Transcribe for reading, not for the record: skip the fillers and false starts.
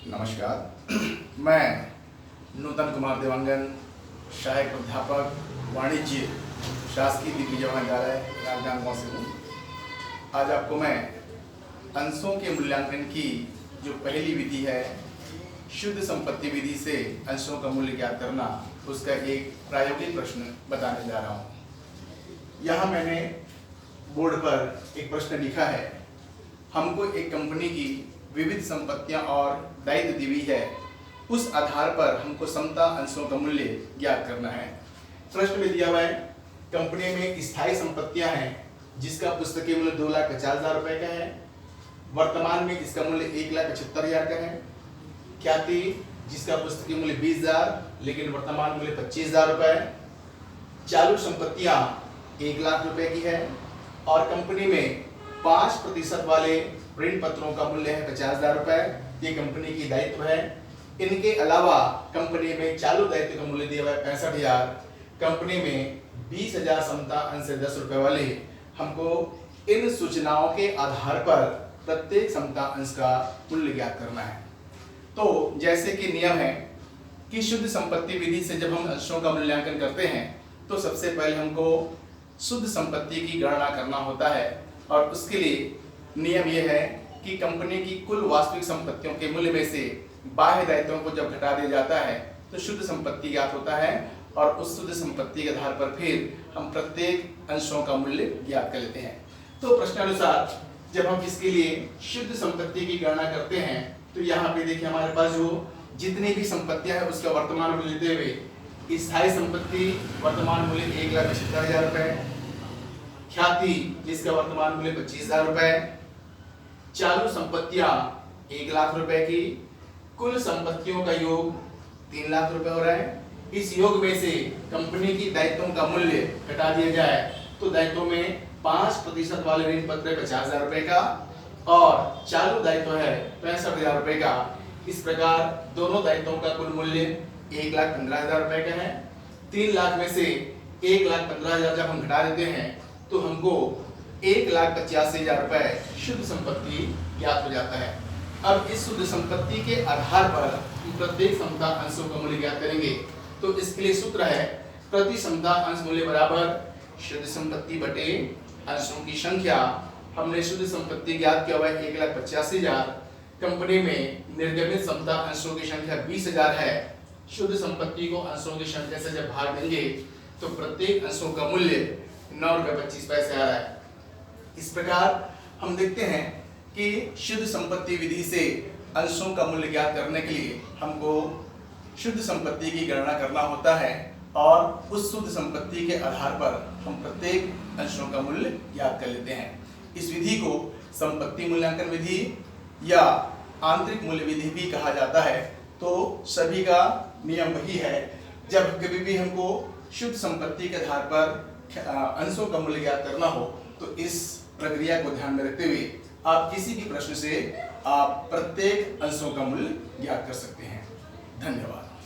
नमस्कार। मैं नूतन कुमार देवांगन, सहायक प्राध्यापक वाणिज्य, शासकीय डिग्री जवाहर विद्यालय राजनांदगांव से हूँ। आज आपको मैं अंशों के मूल्यांकन की जो पहली विधि है, शुद्ध संपत्ति विधि से अंशों का मूल्य ज्ञात करना, उसका एक प्रायोगिक प्रश्न बताने जा रहा हूँ। यहाँ मैंने बोर्ड पर एक प्रश्न लिखा है। हमको एक कंपनी की विविध संपत्तियां और दायित्व दी हुई है, उस आधार पर हमको समता अंशों का मूल्य ज्ञात करना है। प्रश्न में दिया हुआ है, कंपनी में स्थायी संपत्तियां हैं जिसका पुस्तकीय मूल्य 2,50,000 रुपए का है, वर्तमान में इसका मूल्य 1,75,000 का है। ख्याति जिसका पुस्तकीय मूल्य 20,000 लेकिन वर्तमान मूल्य 25,000 रुपए है। चालू संपत्तियां 1,00,000 रुपए की है और कंपनी में 5% वाले ऋण पत्रों का मूल्य है 50,000 रुपए। ये कंपनी की दायित्व है। इनके अलावा कंपनी में चालू दायित्व का मूल्य दिया हुआ है 65,000। कंपनी में 20,000 समता अंश से 10 रुपए वाले हमको इन सूचनाओं के आधार पर प्रत्येक समता अंश का मूल्य ज्ञात करना है। तो जैसे कि नियम है कि शुद्ध संपत्ति विधि से जब हम अंशों का मूल्यांकन करते हैं तो सबसे पहले हमको शुद्ध संपत्ति की गणना करना होता है और उसके लिए नियम यह है कि कंपनी की कुल वास्तविक संपत्तियों के मूल्य में से बाह्य दायित्वों को जब घटा दिया जाता है तो शुद्ध संपत्ति ज्ञात होता है और उस शुद्ध संपत्ति के आधार पर फिर हम प्रत्येक अंशों का मूल्य ज्ञात कर लेते हैं। तो प्रश्नानुसार जब हम इसके लिए शुद्ध संपत्ति की गणना करते हैं तो यहाँ पे देखिए हमारे पास जो जितनी भी संपत्तियां है उसका वर्तमान मूल्य लेते हुए स्थायी संपत्ति वर्तमान मूल्य 1,75,000 रुपए, ख्याति जिसका वर्तमान मूल्य 25,000 रुपए, चालू संपत्तियां 1,00,000 रुपए की, कुल संपत्तियों का योग 3,00,000 रुपए हो रहा है। इस योग में से कंपनी की दायित्वों का मूल्य घटा दिया जाए तो दायित्वों में 5% वाले ऋण पत्र 50,000 रुपए का और चालू दायित्व है 65,000 रुपए का। इस प्रकार दोनों दायित्वों का कुल मूल्य 1,15,000 रुपए का है। 3,00,000 में से 1,15,000 जब हम घटा देते हैं तो हमको 1,85,000 रुपए शुद्ध संपत्ति ज्ञात हो जाता है। अब इस शुद्ध संपत्ति के आधार पर हम प्रत्येक समता अंशों का मूल्य ज्ञात करेंगे। तो इसके लिए सूत्र है प्रति समता अंश मूल्य बराबर शुद्ध संपत्ति बटे अंशों की संख्या। हमने शुद्ध संपत्ति ज्ञात किया हुआ है 1,85,000। कंपनी में निर्गमित समता अंशों की संख्या 20,000 है। शुद्ध संपत्ति को अंशों की संख्या से जब भाग देंगे तो प्रत्येक अंशों का मूल्य 9.25 आ रहा है। इस प्रकार हम देखते हैं कि शुद्ध संपत्ति विधि से अंशों का मूल्य ज्ञात करने के लिए हमको शुद्ध संपत्ति की गणना करना होता है और उस शुद्ध संपत्ति के आधार पर हम प्रत्येक अंशों का मूल्य ज्ञात कर लेते हैं। इस विधि को संपत्ति मूल्यांकन विधि या आंतरिक मूल्य विधि भी कहा जाता है। तो सभी का नियम वही है, जब कभी भी हमको शुद्ध संपत्ति के आधार पर अंशों का मूल्य ज्ञात करना हो तो इस प्रक्रिया को ध्यान में रखते हुए आप किसी भी प्रश्न से आप प्रत्येक अंशों का मूल्य ज्ञात कर सकते हैं। धन्यवाद।